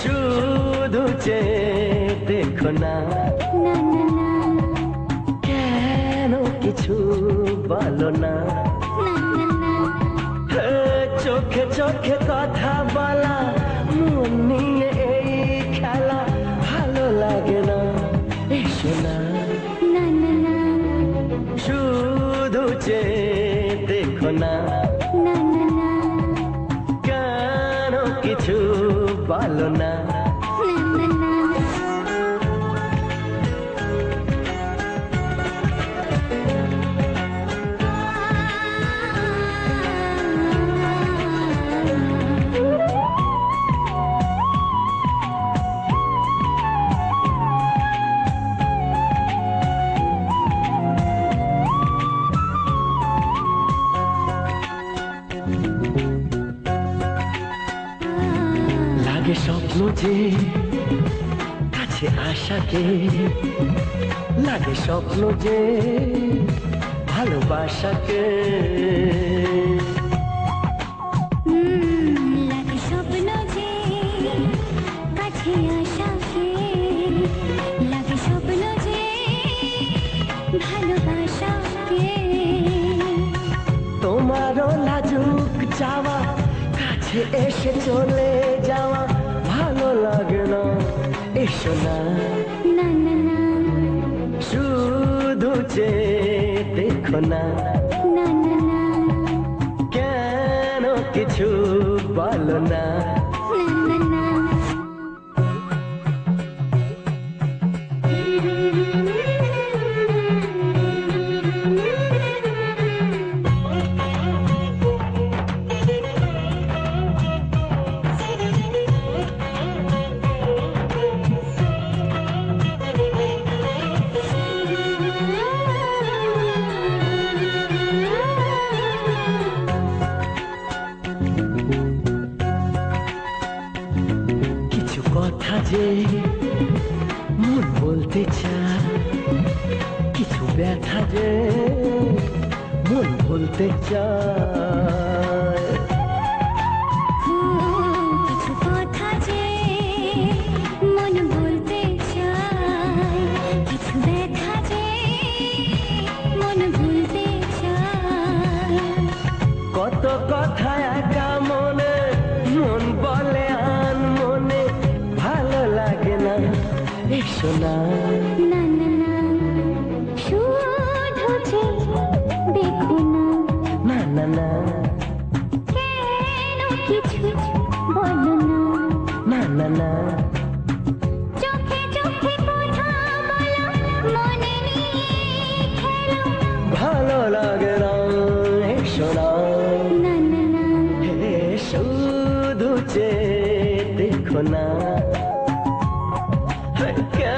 শুধু যে দেখো না, কেন কিছু বলো না, চোখে চোখে কথা বলা, মন নিয়ে এই খেলা ভালো লাগে না, এসো না। শুধু যে দেখো না, কেন কিছু বলো না। লাগে স্বপ্ন যে কাছে আসাকে, লাগে স্বপ্ন যে ভালোবাসাকে, লাগে স্বপ্ন যে কাছে আসাকে, লাগে স্বপ্ন যে ভালোবাসাকে। তোমারও লাজুক চাওয়া, কাছে এসে চলে যাওয়া ভালো লাগে না, এসো না। শুধু যে দেখো না, কেন কিছু বলো না। কিছু কথা যে মন বলতে চায়, কিছু ব্যথা যে মন বলতে চায়। কিছু কথা যে মন বলতে চায়, কিছু ব্যথা যে মন ভুলতে চায়। কত কথা একা মনে, মন বলে আন মনে ভালো লাগে না, এসো না। শুধু যে দেখো না না না, কেন কিছু বলো না না না, চোখে চোখে কথা বলো, মনে নিয়ে খেলো ভালো লাগে না, এসো না। হে শুধু যে দেখো না, কেন